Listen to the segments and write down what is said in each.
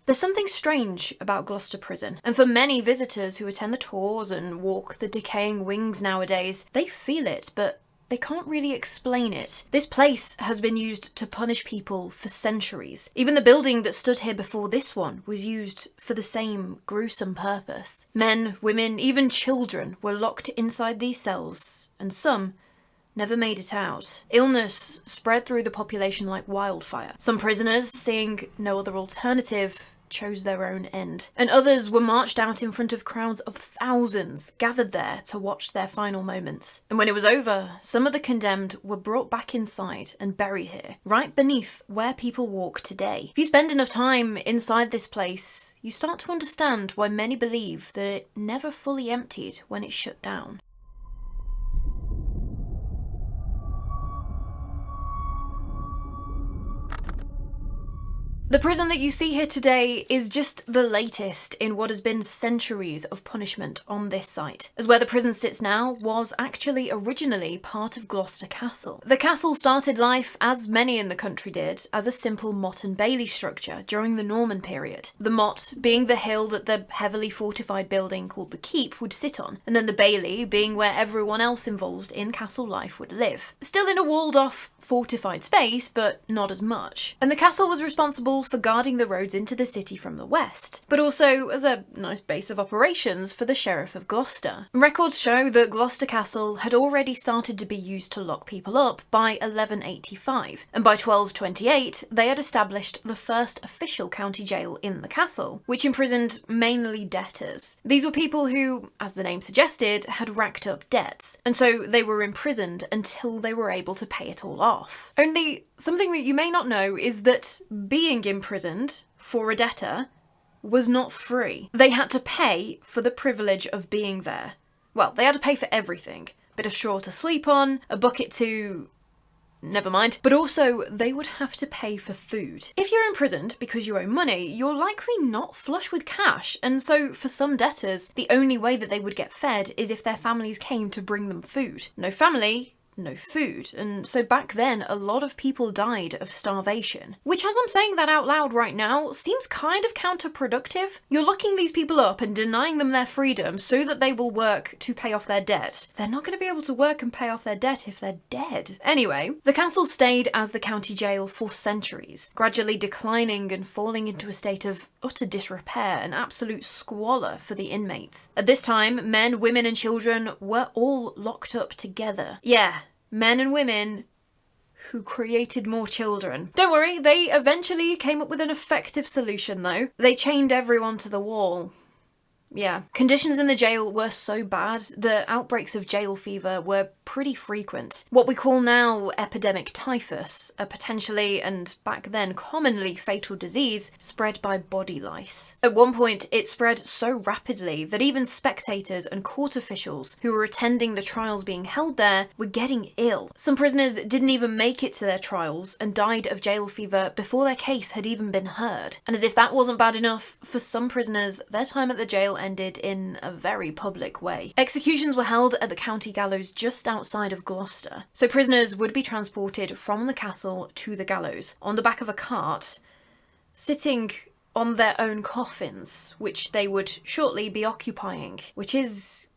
There's something strange about Gloucester Prison, and for many visitors who attend the tours and walk the decaying wings nowadays, they feel it, but they can't really explain it. This place has been used to punish people for centuries. Even the building that stood here before this one was used for the same gruesome purpose. Men, women, even children were locked inside these cells, and some never made it out. Illness spread through the population like wildfire. Some prisoners, seeing no other alternative, chose their own end. And others were marched out in front of crowds of thousands gathered there to watch their final moments. And when it was over, some of the condemned were brought back inside and buried here, right beneath where people walk today. If you spend enough time inside this place, you start to understand why many believe that it never fully emptied when it shut down. The prison that you see here today is just the latest in what has been centuries of punishment on this site, as where the prison sits now was actually originally part of Gloucester Castle. The castle started life, as many in the country did, as a simple motte and bailey structure during the Norman period. The motte being the hill that the heavily fortified building called the Keep would sit on, and then the bailey being where everyone else involved in castle life would live. Still in a walled-off, fortified space, but not as much. And the castle was responsible for guarding the roads into the city from the west, but also as a nice base of operations for the Sheriff of Gloucester. Records show that Gloucester Castle had already started to be used to lock people up by 1185, and by 1228 they had established the first official county jail in the castle, which imprisoned mainly debtors. These were people who, as the name suggested, had racked up debts, and so they were imprisoned until they were able to pay it all off. Only something that you may not know is that being imprisoned for a debtor was not free. They had to pay for the privilege of being there. Well, they had to pay for everything. A bit of straw to sleep on, a bucket to... never mind. But also, they would have to pay for food. If you're imprisoned because you owe money, you're likely not flush with cash, and so for some debtors, the only way that they would get fed is if their families came to bring them food. No family, no food, and so back then a lot of people died of starvation. Which, as I'm saying that out loud right now, seems kind of counterproductive. You're locking these people up and denying them their freedom so that they will work to pay off their debt. They're not going to be able to work and pay off their debt if they're dead. Anyway, the castle stayed as the county jail for centuries, gradually declining and falling into a state of utter disrepair and absolute squalor for the inmates. At this time, men, women and children were all locked up together. Yeah, men and women who created more children. Don't worry, they eventually came up with an effective solution though. They chained everyone to the wall. Yeah. Conditions in the jail were so bad that outbreaks of jail fever were pretty frequent. What we call now epidemic typhus, a potentially, and back then commonly fatal disease, spread by body lice. At one point, it spread so rapidly that even spectators and court officials who were attending the trials being held there were getting ill. Some prisoners didn't even make it to their trials and died of jail fever before their case had even been heard. And as if that wasn't bad enough, for some prisoners, their time at the jail ended in a very public way. Executions were held at the county gallows just outside of Gloucester, so prisoners would be transported from the castle to the gallows on the back of a cart, sitting on their own coffins, which they would shortly be occupying, which is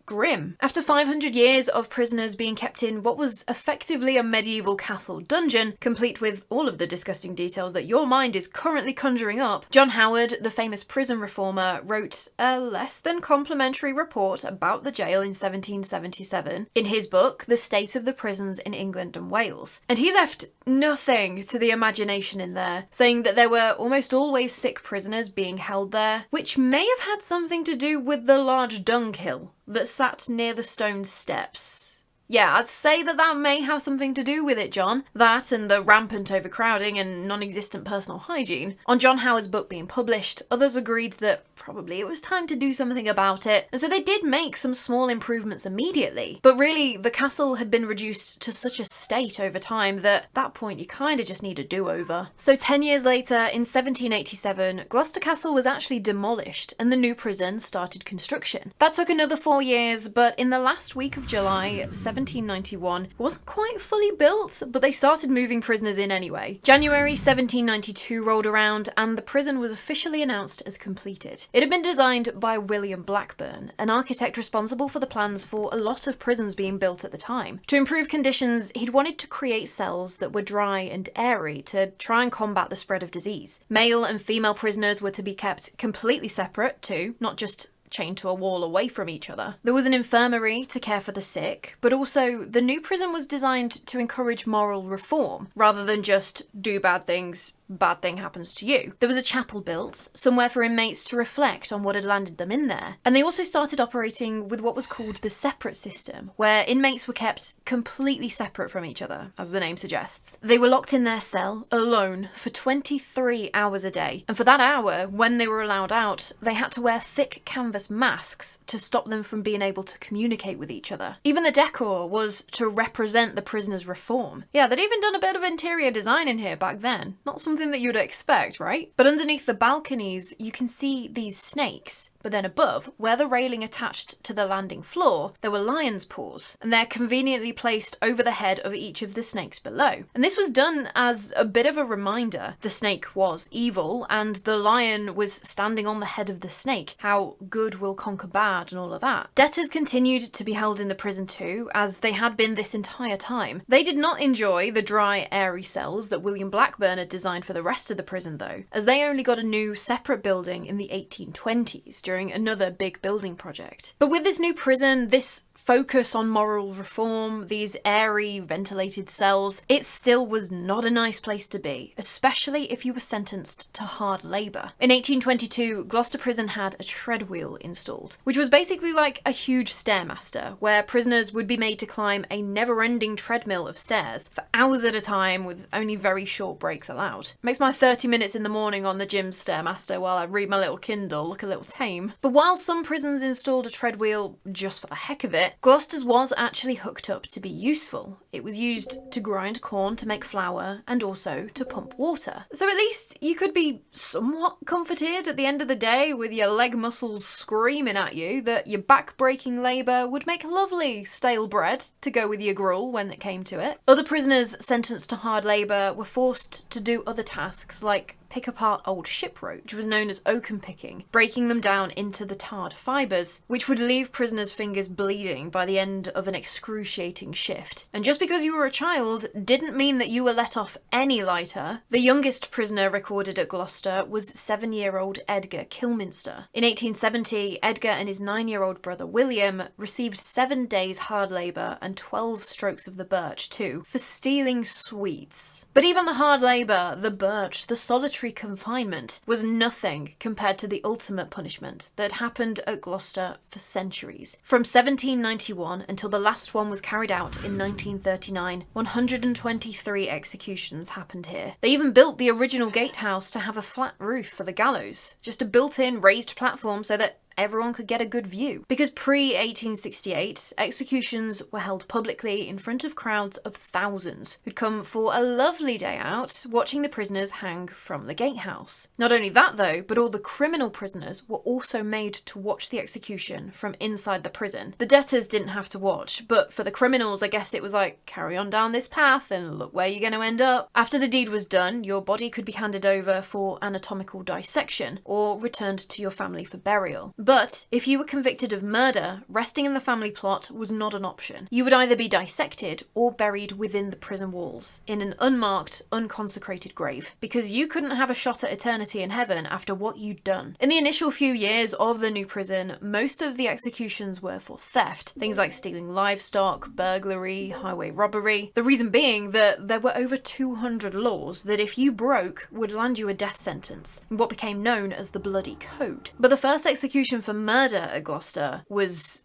grim. After 500 years of prisoners being kept in what was effectively a medieval castle dungeon, complete with all of the disgusting details that your mind is currently conjuring up, John Howard, the famous prison reformer, wrote a less than complimentary report about the jail in 1777 in his book, The State of the Prisons in England and Wales. And he left nothing to the imagination in there, saying that there were almost always sick prisoners being held there, which may have had something to do with the large dunghill that sat near the stone steps. Yeah, I'd say that may have something to do with it, John. That and the rampant overcrowding and non-existent personal hygiene. On John Howard's book being published, others agreed that probably it was time to do something about it, and so they did make some small improvements immediately. But really, the castle had been reduced to such a state over time that at that point you kinda just need a do-over. So 10 years later, in 1787, Gloucester Castle was actually demolished and the new prison started construction. That took another 4 years, but in the last week of July, 1791 wasn't quite fully built, but they started moving prisoners in anyway. January 1792 rolled around and the prison was officially announced as completed. It had been designed by William Blackburn, an architect responsible for the plans for a lot of prisons being built at the time. To improve conditions, he'd wanted to create cells that were dry and airy to try and combat the spread of disease. Male and female prisoners were to be kept completely separate too, not just chained to a wall away from each other. There was an infirmary to care for the sick, but also the new prison was designed to encourage moral reform, rather than just do bad things, bad thing happens to you. There was a chapel built, somewhere for inmates to reflect on what had landed them in there. And they also started operating with what was called the separate system, where inmates were kept completely separate from each other, as the name suggests. They were locked in their cell, alone, for 23 hours a day. And for that hour, when they were allowed out, they had to wear thick canvas masks to stop them from being able to communicate with each other. Even the decor was to represent the prisoners' reform. Yeah, they'd even done a bit of interior design in here back then. Not something that you'd expect, right? But underneath the balconies, you can see these snakes. But then above, where the railing attached to the landing floor, there were lion's paws, and they're conveniently placed over the head of each of the snakes below. And this was done as a bit of a reminder. The snake was evil, and the lion was standing on the head of the snake. How good will conquer bad and all of that. Debtors continued to be held in the prison too, as they had been this entire time. They did not enjoy the dry, airy cells that William Blackburn had designed for the rest of the prison though, as they only got a new separate building in the 1820s during another big building project. But with this new prison, this focus on moral reform, these airy, ventilated cells, it still was not a nice place to be, especially if you were sentenced to hard labour. In 1822, Gloucester Prison had a tread wheel installed, which was basically like a huge stairmaster, where prisoners would be made to climb a never-ending treadmill of stairs for hours at a time with only very short breaks allowed. Makes my 30 minutes in the morning on the gym's stairmaster while I read my little Kindle look a little tame. But while some prisons installed a tread wheel just for the heck of it, Gloucester's was actually hooked up to be useful. It was used to grind corn to make flour and also to pump water. So at least you could be somewhat comforted at the end of the day with your leg muscles screaming at you that your back-breaking labour would make lovely stale bread to go with your gruel when it came to it. Other prisoners sentenced to hard labour were forced to do other tasks like pick apart old ship rope, which was known as oakum picking, breaking them down into the tarred fibres, which would leave prisoners' fingers bleeding by the end of an excruciating shift. And just because you were a child didn't mean that you were let off any lighter. The youngest prisoner recorded at Gloucester was 7-year-old Edgar Kilminster. In 1870, Edgar and his 9-year-old brother William received 7 days hard labour and 12 strokes of the birch too, for stealing sweets. But even the hard labour, the birch, the solitary confinement was nothing compared to the ultimate punishment that happened at Gloucester for centuries. From 1791 until the last one was carried out in 1939, 123 executions happened here. They even built the original gatehouse to have a flat roof for the gallows, just a built-in raised platform so that everyone could get a good view. Because pre-1868, executions were held publicly in front of crowds of thousands who'd come for a lovely day out watching the prisoners hang from the gatehouse. Not only that though, but all the criminal prisoners were also made to watch the execution from inside the prison. The debtors didn't have to watch, but for the criminals, I guess it was like, carry on down this path and look where you're going to end up. After the deed was done, your body could be handed over for anatomical dissection or returned to your family for burial. But if you were convicted of murder, resting in the family plot was not an option. You would either be dissected or buried within the prison walls, in an unmarked, unconsecrated grave, because you couldn't have a shot at eternity in heaven after what you'd done. In the initial few years of the new prison, most of the executions were for theft, things like stealing livestock, burglary, highway robbery. The reason being that there were over 200 laws that if you broke would land you a death sentence, in what became known as the Bloody Code. But the first execution for murder at Gloucester was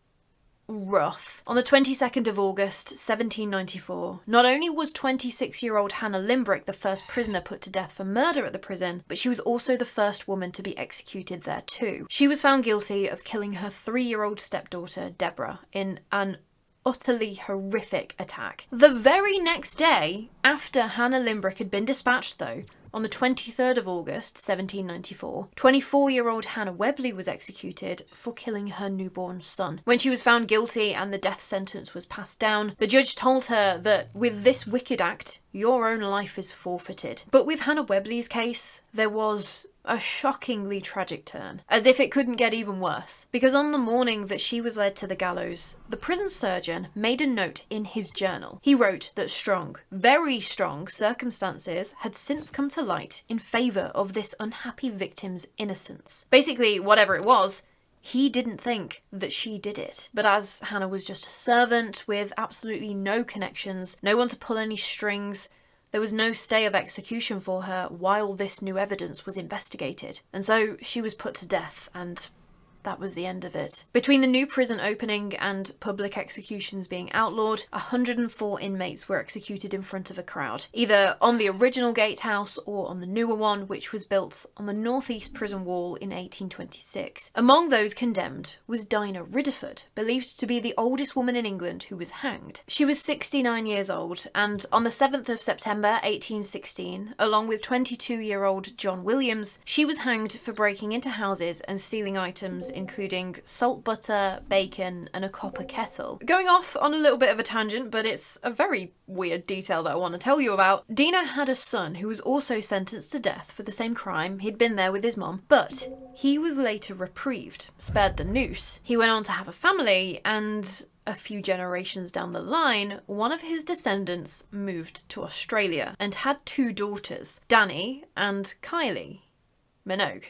rough. On the 22nd of August 1794, not only was 26-year-old Hannah Limbrick the first prisoner put to death for murder at the prison, but she was also the first woman to be executed there too. She was found guilty of killing her 3-year-old stepdaughter Deborah in an utterly horrific attack. The very next day, after Hannah Limbrick had been dispatched though, on the 23rd of August 1794, 24-year-old Hannah Webley was executed for killing her newborn son. When she was found guilty and the death sentence was passed down, the judge told her that with this wicked act, your own life is forfeited. But with Hannah Webley's case, there was a shockingly tragic turn, as if it couldn't get even worse. Because on the morning that she was led to the gallows, the prison surgeon made a note in his journal. He wrote that strong, very strong circumstances had since come to light in favour of this unhappy victim's innocence. Basically, whatever it was, he didn't think that she did it. But as Hannah was just a servant with absolutely no connections, no one to pull any strings, there was no stay of execution for her while this new evidence was investigated. And so she was put to death, and that was the end of it. Between the new prison opening and public executions being outlawed, 104 inmates were executed in front of a crowd, either on the original gatehouse or on the newer one, which was built on the northeast prison wall in 1826. Among those condemned was Dinah Riddiford, believed to be the oldest woman in England who was hanged. She was 69 years old, and on the 7th of September 1816, along with 22-year-old John Williams, she was hanged for breaking into houses and stealing items including salt butter, bacon, and a copper kettle. Going off on a little bit of a tangent, but it's a very weird detail that I want to tell you about. Dinah had a son who was also sentenced to death for the same crime. He'd been there with his mom, but he was later reprieved, spared the noose. He went on to have a family, and a few generations down the line, one of his descendants moved to Australia and had 2 daughters, Danny and Kylie Minogue.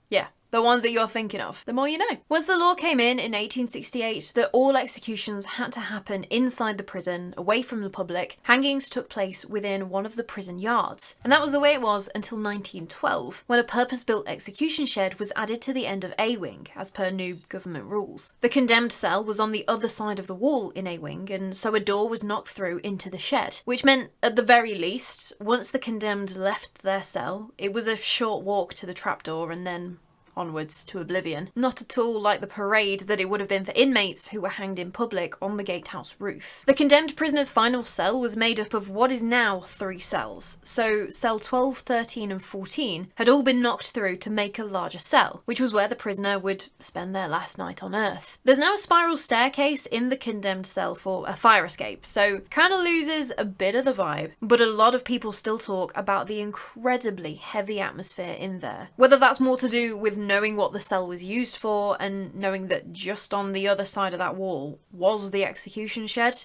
Yeah, the ones that you're thinking of. The more you know. Once the law came in 1868, that all executions had to happen inside the prison, away from the public, hangings took place within one of the prison yards. And that was the way it was until 1912, when a purpose-built execution shed was added to the end of A Wing, as per new government rules. The condemned cell was on the other side of the wall in A Wing, and so a door was knocked through into the shed, which meant, at the very least, once the condemned left their cell, it was a short walk to the trapdoor and then onwards to oblivion. Not at all like the parade that it would have been for inmates who were hanged in public on the gatehouse roof. The condemned prisoner's final cell was made up of what is now 3 cells, so cell 12, 13 and 14 had all been knocked through to make a larger cell, which was where the prisoner would spend their last night on earth. There's now a spiral staircase in the condemned cell for a fire escape, so kind of loses a bit of the vibe, but a lot of people still talk about the incredibly heavy atmosphere in there. Whether that's more to do with knowing what the cell was used for and knowing that just on the other side of that wall was the execution shed,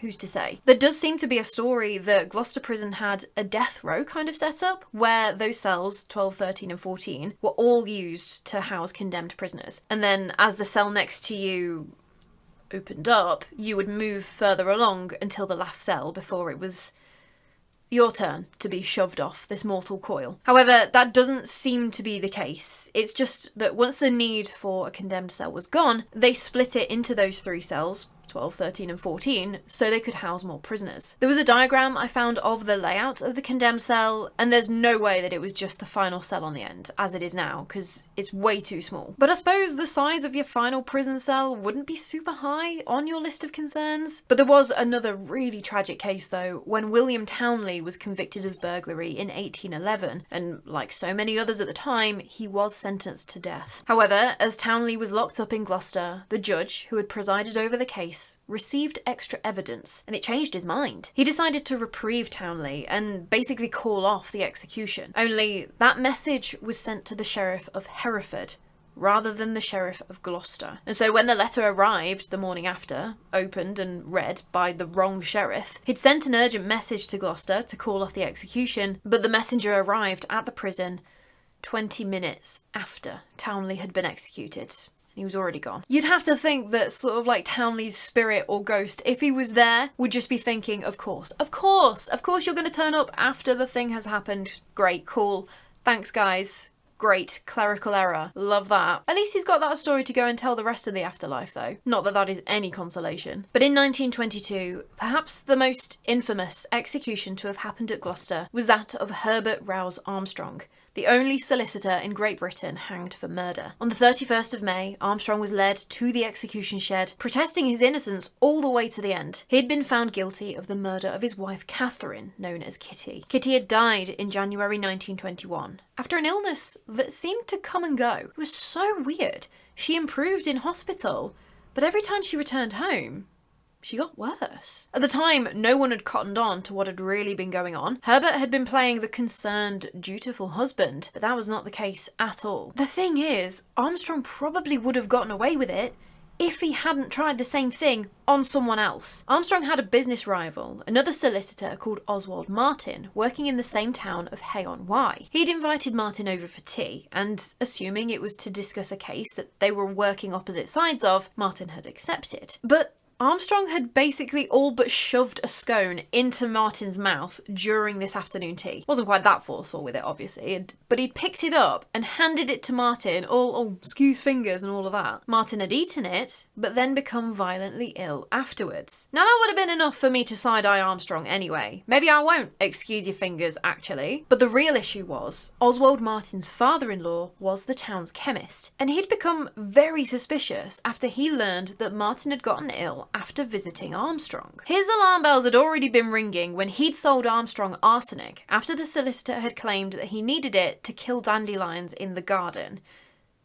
who's to say? There does seem to be a story that Gloucester Prison had a death row kind of setup where those cells, 12, 13 and 14, were all used to house condemned prisoners. And then as the cell next to you opened up, you would move further along until the last cell before it was your turn to be shoved off this mortal coil. However, that doesn't seem to be the case. It's just that once the need for a condemned cell was gone, they split it into those 3 cells, 12, 13 and 14, so they could house more prisoners. There was a diagram I found of the layout of the condemned cell, and there's no way that it was just the final cell on the end, as it is now, because it's way too small. But I suppose the size of your final prison cell wouldn't be super high on your list of concerns. But there was another really tragic case though, when William Townley was convicted of burglary in 1811, and like so many others at the time, he was sentenced to death. However, as Townley was locked up in Gloucester, the judge, who had presided over the case, received extra evidence, and it changed his mind. He decided to reprieve Townley and basically call off the execution. Only that message was sent to the Sheriff of Hereford rather than the Sheriff of Gloucester. And so when the letter arrived the morning after, opened and read by the wrong sheriff, he'd sent an urgent message to Gloucester to call off the execution, but the messenger arrived at the prison 20 minutes after Townley had been executed. He was already gone. You'd have to think that sort of like Townley's spirit or ghost, if he was there, would just be thinking, of course you're going to turn up after the thing has happened. Great, cool. Thanks, guys. Great, clerical error. Love that. At least he's got that story to go and tell the rest of the afterlife, though. Not that that is any consolation. But in 1922, perhaps the most infamous execution to have happened at Gloucester was that of Herbert Rouse Armstrong, the only solicitor in Great Britain hanged for murder. On the 31st of May, Armstrong was led to the execution shed, protesting his innocence all the way to the end. He had been found guilty of the murder of his wife Catherine, known as Kitty. Kitty had died in January 1921, after an illness that seemed to come and go. It was so weird. She improved in hospital, but every time she returned home, she got worse. At the time, no one had cottoned on to what had really been going on. Herbert had been playing the concerned, dutiful husband, but that was not the case at all. The thing is, Armstrong probably would have gotten away with it if he hadn't tried the same thing on someone else. Armstrong had a business rival, another solicitor called Oswald Martin, working in the same town of Hay-on-Wye. He'd invited Martin over for tea, and assuming it was to discuss a case that they were working opposite sides of, Martin had accepted. But Armstrong had basically all but shoved a scone into Martin's mouth during this afternoon tea. Wasn't quite that forceful with it, obviously, but he'd picked it up and handed it to Martin, all excuse fingers and all of that. Martin had eaten it, but then become violently ill afterwards. Now that would have been enough for me to side-eye Armstrong anyway. Maybe I won't excuse your fingers, actually. But the real issue was, Oswald Martin's father-in-law was the town's chemist, and he'd become very suspicious after he learned that Martin had gotten ill after visiting Armstrong. His alarm bells had already been ringing when he'd sold Armstrong arsenic after the solicitor had claimed that he needed it to kill dandelions in the garden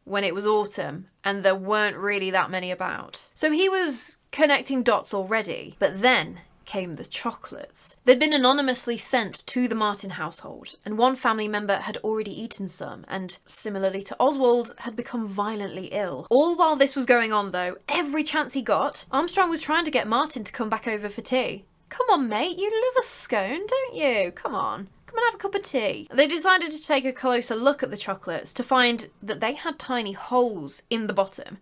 when it was autumn and there weren't really that many about. So he was connecting dots already, but then came the chocolates. They'd been anonymously sent to the Martin household, and one family member had already eaten some, and similarly to Oswald, had become violently ill. All while this was going on though, every chance he got, Armstrong was trying to get Martin to come back over for tea. Come on mate, you love a scone, don't you? Come on. Come and have a cup of tea. They decided to take a closer look at the chocolates to find that they had tiny holes in the bottom.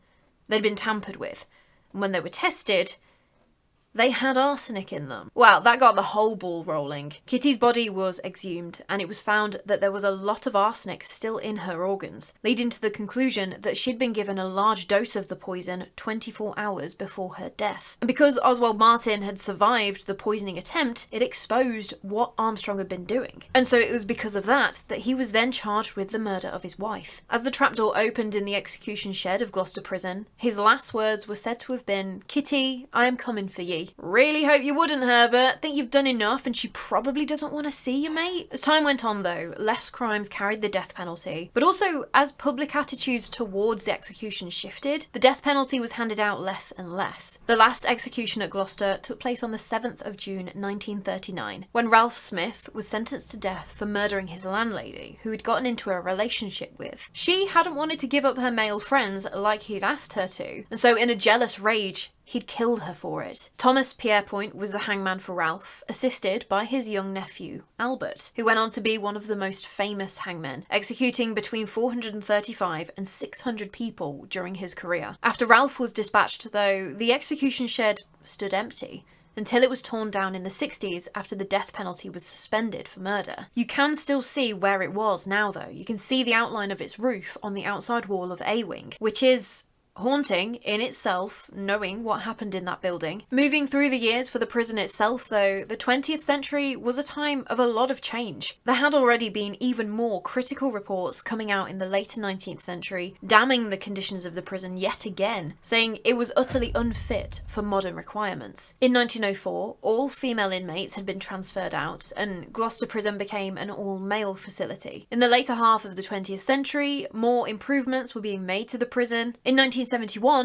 They'd been tampered with, and when they were tested, they had arsenic in them. Well, that got the whole ball rolling. Kitty's body was exhumed, and it was found that there was a lot of arsenic still in her organs, leading to the conclusion that she'd been given a large dose of the poison 24 hours before her death. And because Oswald Martin had survived the poisoning attempt, it exposed what Armstrong had been doing. And so it was because of that that he was then charged with the murder of his wife. As the trapdoor opened in the execution shed of Gloucester Prison, his last words were said to have been, "Kitty, I am coming for ye. Really hope you wouldn't, Herbert. Think you've done enough and she probably doesn't want to see you, mate." As time went on though, less crimes carried the death penalty, but also as public attitudes towards the execution shifted, the death penalty was handed out less and less. The last execution at Gloucester took place on the 7th of June 1939, when Ralph Smith was sentenced to death for murdering his landlady, who he'd gotten into a relationship with. She hadn't wanted to give up her male friends like he'd asked her to, and so in a jealous rage, he'd killed her for it. Thomas Pierrepoint was the hangman for Ralph, assisted by his young nephew, Albert, who went on to be one of the most famous hangmen, executing between 435 and 600 people during his career. After Ralph was dispatched, though, the execution shed stood empty, until it was torn down in the 60s after the death penalty was suspended for murder. You can still see where it was now, though. You can see the outline of its roof on the outside wall of A Wing, which is haunting in itself, knowing what happened in that building. Moving through the years for the prison itself though, the 20th century was a time of a lot of change. There had already been even more critical reports coming out in the later 19th century, damning the conditions of the prison yet again, saying it was utterly unfit for modern requirements. In 1904, all female inmates had been transferred out, and Gloucester Prison became an all-male facility. In the later half of the 20th century, more improvements were being made to the prison. In 1971,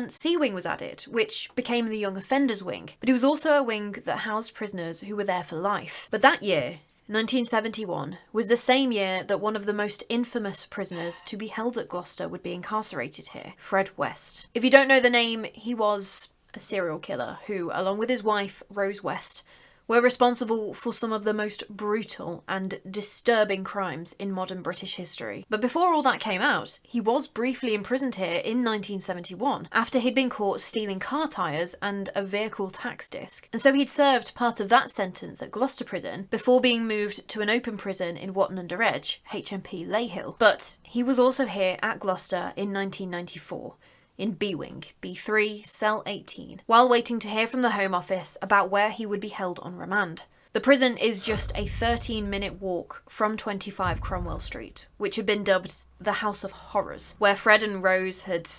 C Wing was added, which became the Young Offenders Wing, but it was also a wing that housed prisoners who were there for life. But that year, 1971, was the same year that one of the most infamous prisoners to be held at Gloucester would be incarcerated here, Fred West. If you don't know the name, he was a serial killer who, along with his wife, Rose West, were responsible for some of the most brutal and disturbing crimes in modern British history. But before all that came out, he was briefly imprisoned here in 1971 after he'd been caught stealing car tyres and a vehicle tax disc. And so he'd served part of that sentence at Gloucester Prison before being moved to an open prison in Watton-under-Edge, HMP Leyhill. But he was also here at Gloucester in 1994. In B Wing, B3, Cell 18, while waiting to hear from the Home Office about where he would be held on remand. The prison is just a 13-minute walk from 25 Cromwell Street, which had been dubbed the House of Horrors, where Fred and Rose had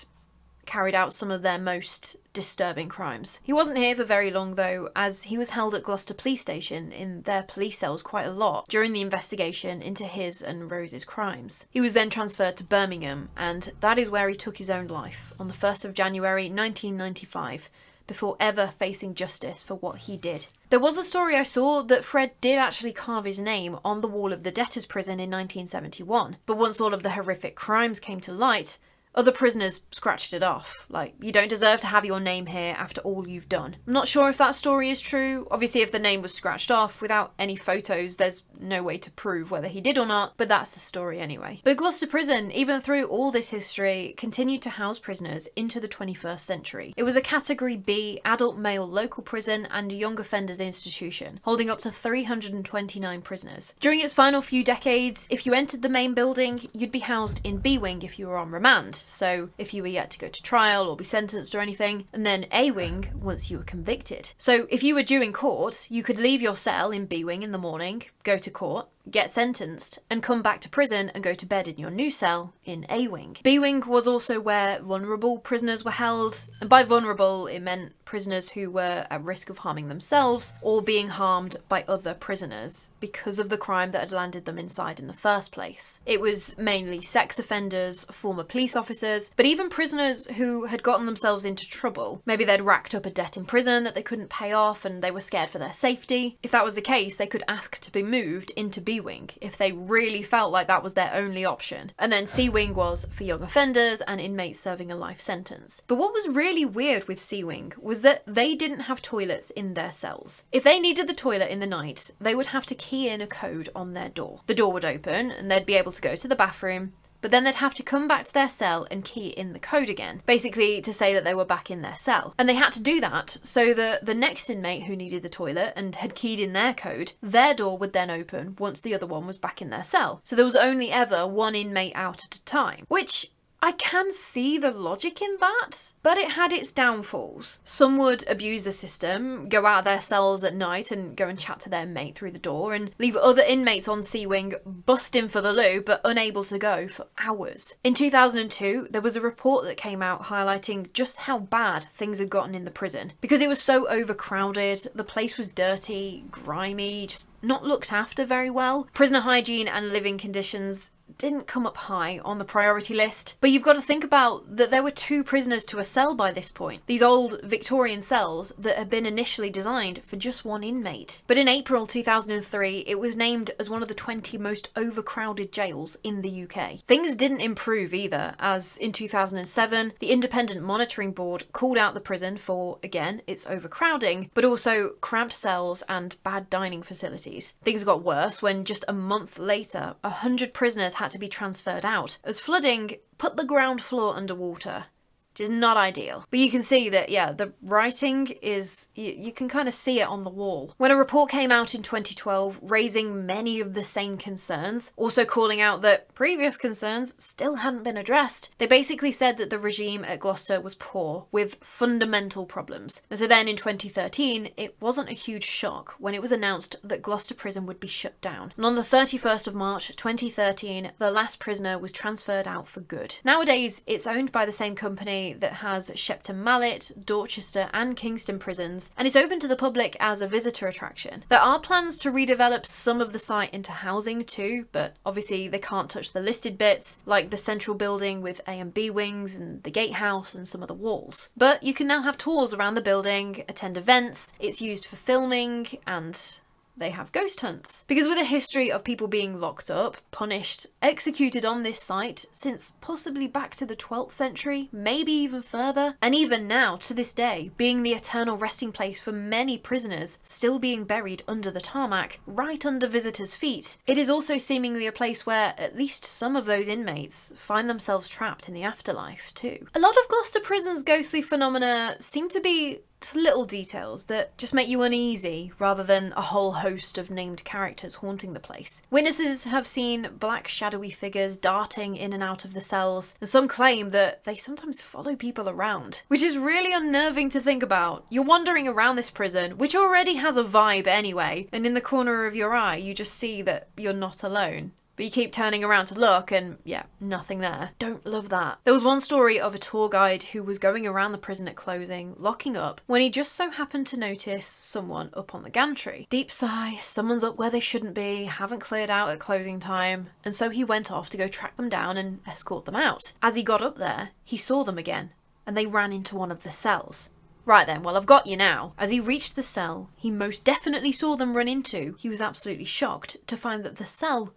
carried out some of their most disturbing crimes. He wasn't here for very long though, as he was held at Gloucester Police Station in their police cells quite a lot during the investigation into his and Rose's crimes. He was then transferred to Birmingham, and that is where he took his own life on the 1st of January 1995, before ever facing justice for what he did. There was a story I saw that Fred did actually carve his name on the wall of the debtors' prison in 1971, but once all of the horrific crimes came to light, other prisoners scratched it off, like, you don't deserve to have your name here after all you've done. I'm not sure if that story is true. Obviously, if the name was scratched off without any photos, there's no way to prove whether he did or not, but that's the story anyway. But Gloucester Prison, even through all this history, continued to house prisoners into the 21st century. It was a Category B adult male local prison and young offenders institution, holding up to 329 prisoners. During its final few decades, if you entered the main building, you'd be housed in B Wing if you were on remand, so if you were yet to go to trial or be sentenced or anything, and then A Wing once you were convicted. So if you were due in court, you could leave your cell in B Wing in the morning, go to court, get sentenced, and come back to prison and go to bed in your new cell in A Wing. B Wing was also where vulnerable prisoners were held, and by vulnerable it meant prisoners who were at risk of harming themselves or being harmed by other prisoners because of the crime that had landed them inside in the first place. It was mainly sex offenders, former police officers, but even prisoners who had gotten themselves into trouble. Maybe they'd racked up a debt in prison that they couldn't pay off and they were scared for their safety. If that was the case, they could ask to be moved into B Wing if they really felt like that was their only option. And then C Wing was for young offenders and inmates serving a life sentence. But what was really weird with C Wing was that they didn't have toilets in their cells. If they needed the toilet in the night, they would have to key in a code on their door. The door would open and they'd be able to go to the bathroom, but then they'd have to come back to their cell and key in the code again, basically to say that they were back in their cell. And they had to do that so that the next inmate who needed the toilet and had keyed in their code, their door would then open once the other one was back in their cell. So there was only ever one inmate out at a time, which I can see the logic in that, but it had its downfalls. Some would abuse the system, go out of their cells at night and go and chat to their mate through the door, and leave other inmates on C Wing busting for the loo but unable to go for hours. In 2002, there was a report that came out highlighting just how bad things had gotten in the prison. Because it was so overcrowded, the place was dirty, grimy, just not looked after very well. Prisoner hygiene and living conditions didn't come up high on the priority list, but you've got to think about that there were 2 prisoners to a cell by this point. These old Victorian cells that had been initially designed for just one inmate. But in April 2003, it was named as one of the 20 most overcrowded jails in the UK. Things didn't improve either, as in 2007, the Independent Monitoring Board called out the prison for, again, its overcrowding, but also cramped cells and bad dining facilities. Things got worse when just a month later, 100 prisoners had to be transferred out, as flooding put the ground floor underwater, which is not ideal. But you can see that, yeah, the writing is, you can kind of see it on the wall. When a report came out in 2012 raising many of the same concerns, also calling out that previous concerns still hadn't been addressed, they basically said that the regime at Gloucester was poor, with fundamental problems. And so then in 2013, it wasn't a huge shock when it was announced that Gloucester Prison would be shut down. And on the 31st of March 2013, the last prisoner was transferred out for good. Nowadays, it's owned by the same company that has Shepton Mallet, Dorchester and Kingston prisons, and it's open to the public as a visitor attraction. There are plans to redevelop some of the site into housing too, but obviously they can't touch the listed bits, like the central building with A and B wings and the gatehouse and some of the walls. But you can now have tours around the building, attend events, it's used for filming, and they have ghost hunts. Because with a history of people being locked up, punished, executed on this site since possibly back to the 12th century, maybe even further, and even now, to this day, being the eternal resting place for many prisoners still being buried under the tarmac, right under visitors' feet, it is also seemingly a place where at least some of those inmates find themselves trapped in the afterlife too. A lot of Gloucester Prison's ghostly phenomena seem to be Just little details that just make you uneasy rather than a whole host of named characters haunting the place. Witnesses have seen black shadowy figures darting in and out of the cells, and some claim that they sometimes follow people around, which is really unnerving to think about. You're wandering around this prison, which already has a vibe anyway, and in the corner of your eye you just see that you're not alone. But you keep turning around to look and, yeah, nothing there. Don't love that. There was one story of a tour guide who was going around the prison at closing, locking up, when he just so happened to notice someone up on the gantry. Deep sigh, someone's up where they shouldn't be, haven't cleared out at closing time, and so he went off to go track them down and escort them out. As he got up there, he saw them again, and they ran into one of the cells. Right then, well, I've got you now. As he reached the cell he most definitely saw them run into, he was absolutely shocked to find that the cell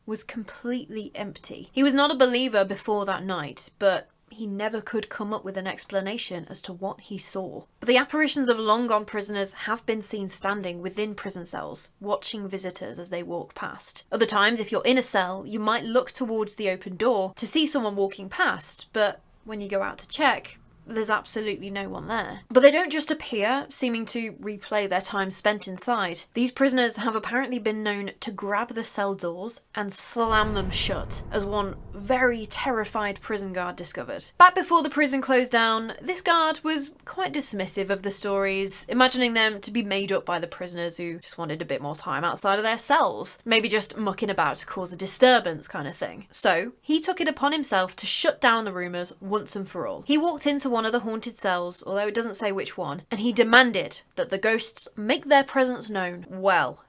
was completely empty. He was not a believer before that night, but he never could come up with an explanation as to what he saw. But the apparitions of long-gone prisoners have been seen standing within prison cells, watching visitors as they walk past. Other times, if you're in a cell, you might look towards the open door to see someone walking past, but when you go out to check, there's absolutely no one there. But they don't just appear, seeming to replay their time spent inside. These prisoners have apparently been known to grab the cell doors and slam them shut, as one very terrified prison guard discovered. Back before the prison closed down, this guard was quite dismissive of the stories, imagining them to be made up by the prisoners who just wanted a bit more time outside of their cells. Maybe just mucking about to cause a disturbance kind of thing. So he took it upon himself to shut down the rumours once and for all. He walked into one of the haunted cells, although it doesn't say which one, and he demanded that the ghosts make their presence known. Well,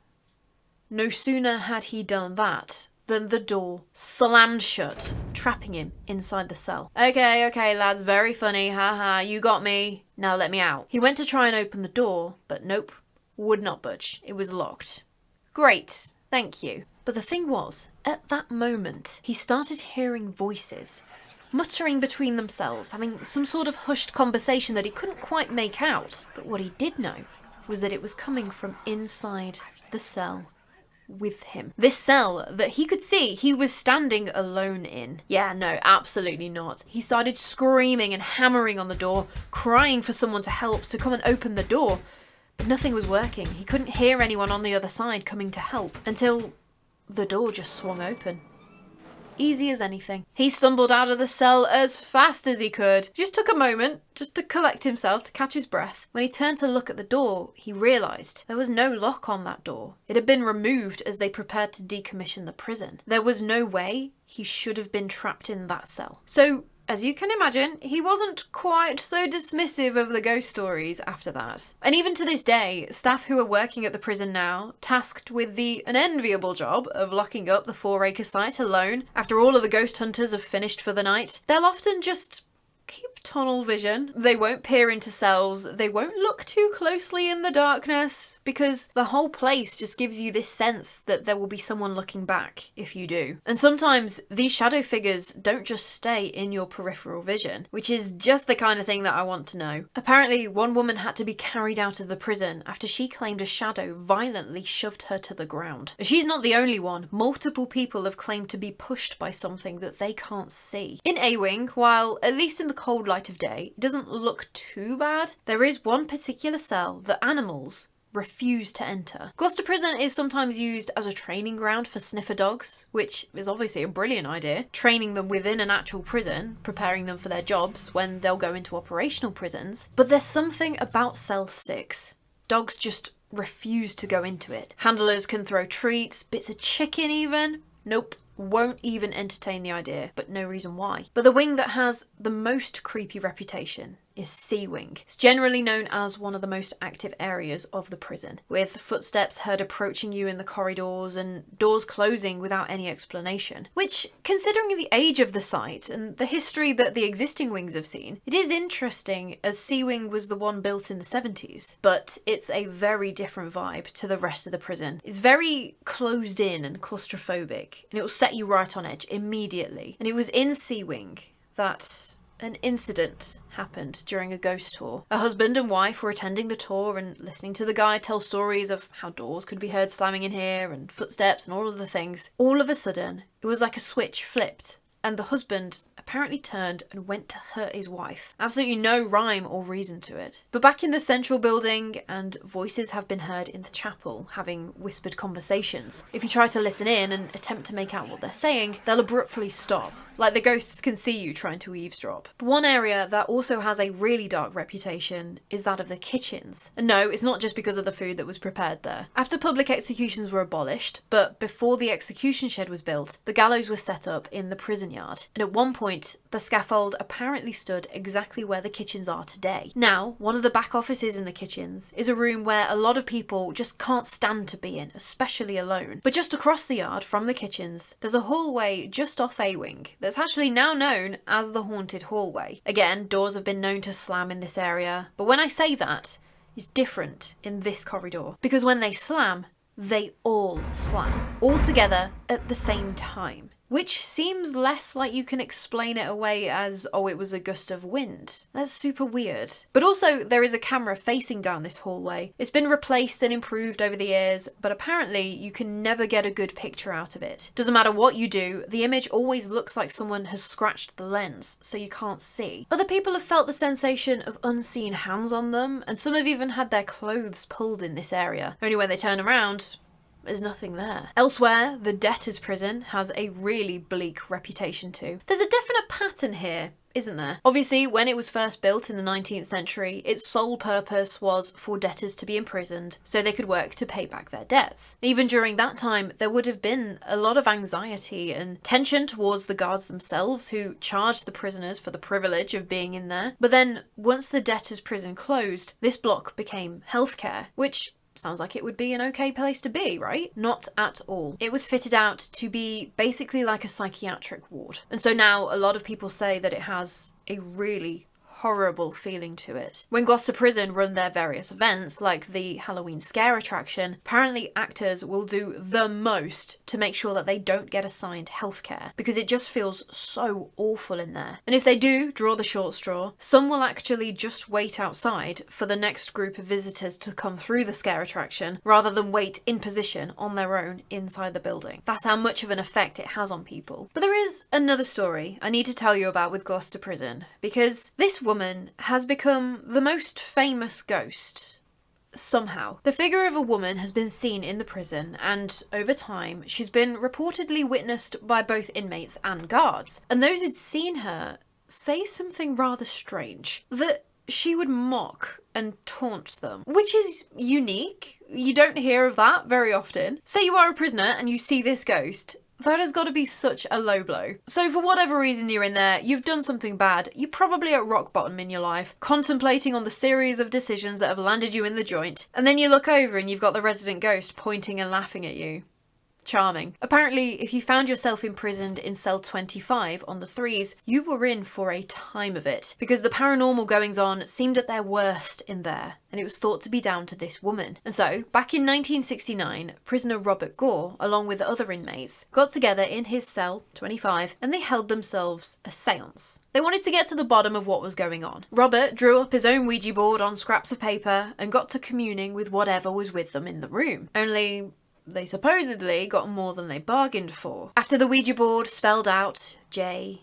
no sooner had he done that than the door slammed shut, trapping him inside the cell. Okay, lads, very funny, haha, you got me, now let me out. He went to try and open the door, but nope, would not budge. It was locked. Great, thank you. But the thing was, at that moment, he started hearing voices, muttering between themselves, having some sort of hushed conversation that he couldn't quite make out. But what he did know was that it was coming from inside the cell with him. This cell that he could see he was standing alone in. Yeah, no, absolutely not. He started screaming and hammering on the door, crying for someone to help, to come and open the door. But nothing was working. He couldn't hear anyone on the other side coming to help until the door just swung open. Easy as anything. He stumbled out of the cell as fast as he could. Just took a moment just to collect himself, to catch his breath. When he turned to look at the door, he realised there was no lock on that door. It had been removed as they prepared to decommission the prison. There was no way he should have been trapped in that cell. So, as you can imagine, he wasn't quite so dismissive of the ghost stories after that. And even to this day, staff who are working at the prison now, tasked with the unenviable job of locking up the 4-acre site alone after all of the ghost hunters have finished for the night, they'll often just keep tunnel vision. They won't peer into cells, they won't look too closely in the darkness, because the whole place just gives you this sense that there will be someone looking back if you do. And sometimes these shadow figures don't just stay in your peripheral vision, which is just the kind of thing that I want to know. Apparently, one woman had to be carried out of the prison after she claimed a shadow violently shoved her to the ground. She's not the only one. Multiple people have claimed to be pushed by something that they can't see. In A-Wing, while at least in the cold light of day, it doesn't look too bad, there is one particular cell that animals refuse to enter. Gloucester Prison is sometimes used as a training ground for sniffer dogs, which is obviously a brilliant idea. Training them within an actual prison, preparing them for their jobs when they'll go into operational prisons. But there's something about cell 6. Dogs just refuse to go into it. Handlers can throw treats, bits of chicken even. Nope. Won't even entertain the idea, but no reason why. But the wing that has the most creepy reputation is C Wing. It's generally known as one of the most active areas of the prison, with footsteps heard approaching you in the corridors and doors closing without any explanation. Which, considering the age of the site and the history that the existing wings have seen, it is interesting, as C Wing was the one built in the 70s, but it's a very different vibe to the rest of the prison. It's very closed in and claustrophobic, and it will set you right on edge immediately. And it was in C Wing that an incident happened during a ghost tour. A husband and wife were attending the tour and listening to the guide tell stories of how doors could be heard slamming in here and footsteps and all of the things. All of a sudden, it was like a switch flipped and the husband apparently turned and went to hurt his wife. Absolutely no rhyme or reason to it. But back in the central building, and voices have been heard in the chapel having whispered conversations. If you try to listen in and attempt to make out what they're saying, they'll abruptly stop, like the ghosts can see you trying to eavesdrop. But one area that also has a really dark reputation is that of the kitchens. And no, it's not just because of the food that was prepared there. After public executions were abolished, but before the execution shed was built, the gallows were set up in the prison yard. And at one point, the scaffold apparently stood exactly where the kitchens are today. Now, one of the back offices in the kitchens is a room where a lot of people just can't stand to be in, especially alone. But just across the yard from the kitchens, there's a hallway just off A-wing that's actually now known as the Haunted Hallway. Again, doors have been known to slam in this area, but when I say that, it's different in this corridor. Because when they slam, they all slam. All together at the same time. Which seems less like you can explain it away as, oh, it was a gust of wind. That's super weird. But also, there is a camera facing down this hallway. It's been replaced and improved over the years, but apparently you can never get a good picture out of it. Doesn't matter what you do, the image always looks like someone has scratched the lens, so you can't see. Other people have felt the sensation of unseen hands on them, and some have even had their clothes pulled in this area. Only when they turn around, there's nothing there. Elsewhere, the debtors' prison has a really bleak reputation too. There's a definite pattern here, isn't there? Obviously, when it was first built in the 19th century, its sole purpose was for debtors to be imprisoned so they could work to pay back their debts. Even during that time, there would have been a lot of anxiety and tension towards the guards themselves who charged the prisoners for the privilege of being in there. But then, once the debtors' prison closed, this block became healthcare, which sounds like it would be an okay place to be, right? Not at all. It was fitted out to be basically like a psychiatric ward. And so now a lot of people say that it has a really horrible feeling to it. When Gloucester Prison run their various events, like the Halloween scare attraction, apparently actors will do the most to make sure that they don't get assigned healthcare, because it just feels so awful in there. And if they do draw the short straw, some will actually just wait outside for the next group of visitors to come through the scare attraction, rather than wait in position on their own inside the building. That's how much of an effect it has on people. But there is another story I need to tell you about with Gloucester Prison, because this woman has become the most famous ghost somehow. The figure of a woman has been seen in the prison, and over time she's been reportedly witnessed by both inmates and guards. And those who'd seen her say something rather strange, that she would mock and taunt them, which is unique. You don't hear of that very often. Say you are a prisoner and you see this ghost. That has got to be such a low blow. So for whatever reason you're in there, you've done something bad, you're probably at rock bottom in your life, contemplating on the series of decisions that have landed you in the joint, and then you look over and you've got the resident ghost pointing and laughing at you. Charming. Apparently, if you found yourself imprisoned in cell 25 on the threes, you were in for a time of it, because the paranormal goings-on seemed at their worst in there, and it was thought to be down to this woman. And so, back in 1969, prisoner Robert Gore, along with the other inmates, got together in his cell 25, and they held themselves a seance. They wanted to get to the bottom of what was going on. Robert drew up his own Ouija board on scraps of paper and got to communing with whatever was with them in the room. Only they supposedly got more than they bargained for. After the Ouija board spelled out J-E-N-N-Y,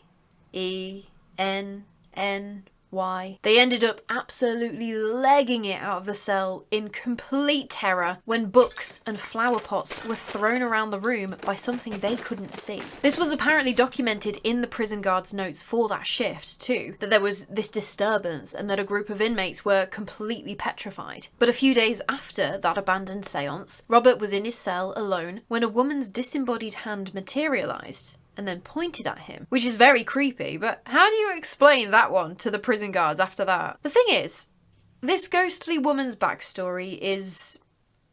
they ended up absolutely legging it out of the cell in complete terror when books and flower pots were thrown around the room by something they couldn't see. This was apparently documented in the prison guard's notes for that shift too, that there was this disturbance and that a group of inmates were completely petrified. But a few days after that abandoned seance, Robert was in his cell alone when a woman's disembodied hand materialised and then pointed at him, which is very creepy, but how do you explain that one to the prison guards after that? The thing is, this ghostly woman's backstory is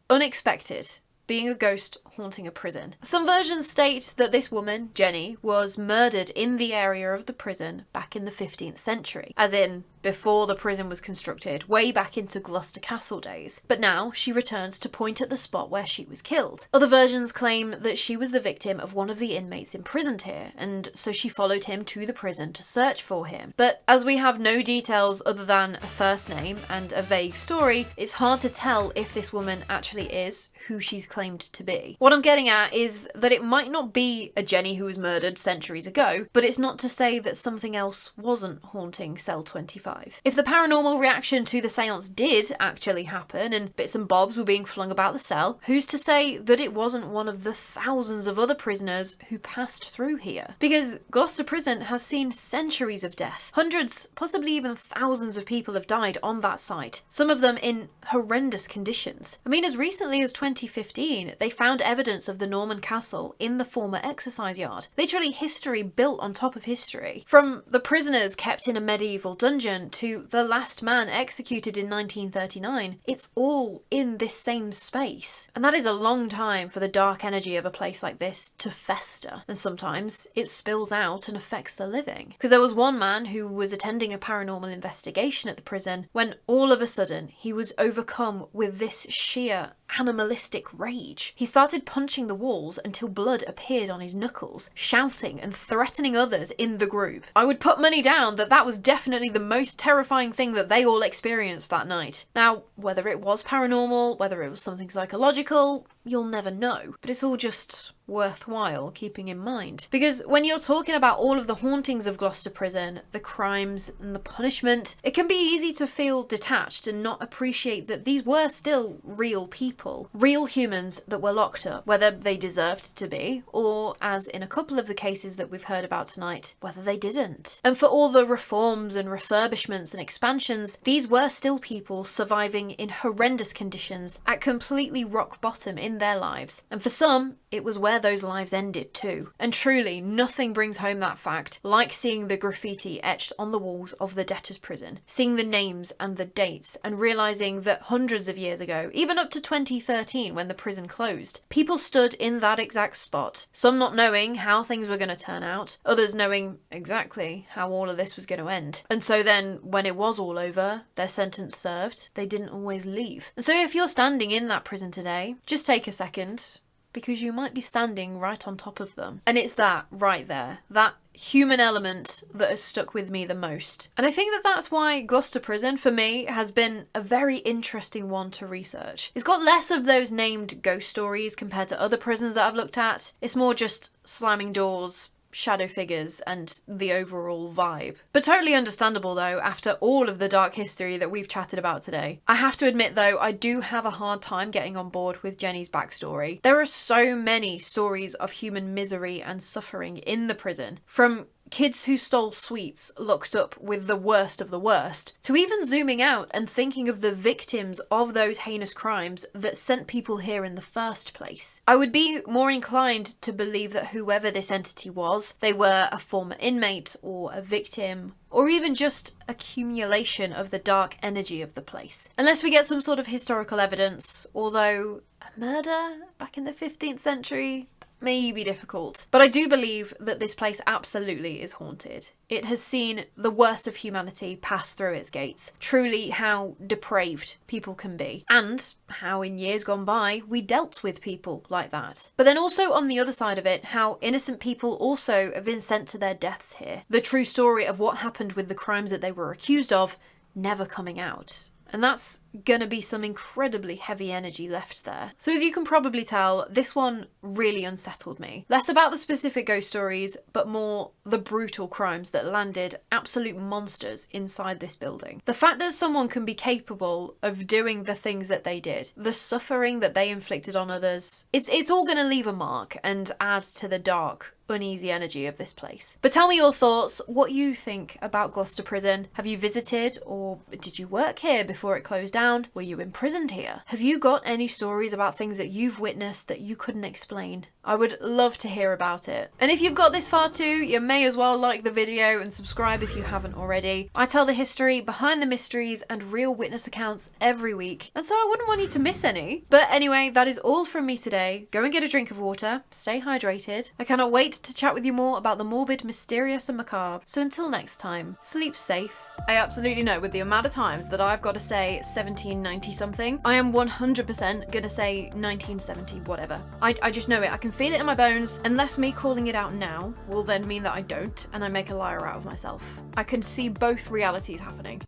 unexpected, being a ghost haunting a prison. Some versions state that this woman, Jenny, was murdered in the area of the prison back in the 15th century, as in before the prison was constructed, way back into Gloucester Castle days. But now she returns to point at the spot where she was killed. Other versions claim that she was the victim of one of the inmates imprisoned here, and so she followed him to the prison to search for him. But as we have no details other than a first name and a vague story, it's hard to tell if this woman actually is who she's claimed to be. What I'm getting at is that it might not be a Jenny who was murdered centuries ago, but it's not to say that something else wasn't haunting cell 25. If the paranormal reaction to the seance did actually happen and bits and bobs were being flung about the cell, who's to say that it wasn't one of the thousands of other prisoners who passed through here? Because Gloucester Prison has seen centuries of death. Hundreds, possibly even thousands of people have died on that site, some of them in horrendous conditions. I mean, as recently as 2015, they found evidence of the Norman Castle in the former exercise yard. Literally history built on top of history. From the prisoners kept in a medieval dungeon to the last man executed in 1939, it's all in this same space. And that is a long time for the dark energy of a place like this to fester. And sometimes it spills out and affects the living. Because there was one man who was attending a paranormal investigation at the prison when all of a sudden he was overcome with this sheer animalistic rage. He started punching the walls until blood appeared on his knuckles, shouting and threatening others in the group. I would put money down that that was definitely the most terrifying thing that they all experienced that night. Now, whether it was paranormal, whether it was something psychological, you'll never know. But it's all just worthwhile keeping in mind. Because when you're talking about all of the hauntings of Gloucester Prison, the crimes and the punishment, it can be easy to feel detached and not appreciate that these were still real people. Real humans that were locked up, whether they deserved to be, or, as in a couple of the cases that we've heard about tonight, whether they didn't. And for all the reforms and refurbishments and expansions, these were still people surviving in horrendous conditions at completely rock bottom in their lives. And for some, it was where those lives ended too. And truly, nothing brings home that fact like seeing the graffiti etched on the walls of the debtors' prison, seeing the names and the dates, and realising that hundreds of years ago, even up to 2013 when the prison closed, people stood in that exact spot, some not knowing how things were going to turn out, others knowing exactly how all of this was going to end. And so then, when it was all over, their sentence served, they didn't always leave. And so if you're standing in that prison today, just take a second, because you might be standing right on top of them. And it's that right there, that human element that has stuck with me the most. And I think that that's why Gloucester Prison, for me, has been a very interesting one to research. It's got less of those named ghost stories compared to other prisons that I've looked at. It's more just slamming doors, shadow figures, and the overall vibe. But totally understandable though, after all of the dark history that we've chatted about today. I have to admit though, I do have a hard time getting on board with Jenny's backstory. There are so many stories of human misery and suffering in the prison, from kids who stole sweets locked up with the worst of the worst, to even zooming out and thinking of the victims of those heinous crimes that sent people here in the first place. I would be more inclined to believe that whoever this entity was, they were a former inmate or a victim, or even just accumulation of the dark energy of the place. Unless we get some sort of historical evidence, although a murder back in the 15th century may be difficult. But I do believe that this place absolutely is haunted. It has seen the worst of humanity pass through its gates. Truly how depraved people can be. And how in years gone by we dealt with people like that. But then also on the other side of it, how innocent people also have been sent to their deaths here. The true story of what happened with the crimes that they were accused of never coming out. And that's gonna be some incredibly heavy energy left there. So as you can probably tell, this one really unsettled me. Less about the specific ghost stories, but more the brutal crimes that landed absolute monsters inside this building. The fact that someone can be capable of doing the things that they did, the suffering that they inflicted on others, it's all gonna leave a mark and add to the dark, uneasy energy of this place. But tell me your thoughts, what you think about Gloucester Prison. Have you visited, or did you work here before it closed down? Were you imprisoned here? Have you got any stories about things that you've witnessed that you couldn't explain? I would love to hear about it. And if you've got this far too, you may as well like the video and subscribe if you haven't already. I tell the history behind the mysteries and real witness accounts every week, and so I wouldn't want you to miss any. But anyway, that is all from me today. Go and get a drink of water, stay hydrated. I cannot wait to chat with you more about the morbid, mysterious and macabre. So until next time, sleep safe. I absolutely know with the amount of times that I've got to say 1790 something, I am 100% gonna say 1970 whatever. I just know it. I can feel it in my bones. Unless me calling it out now will then mean that I don't and I make a liar out of myself. I can see both realities happening.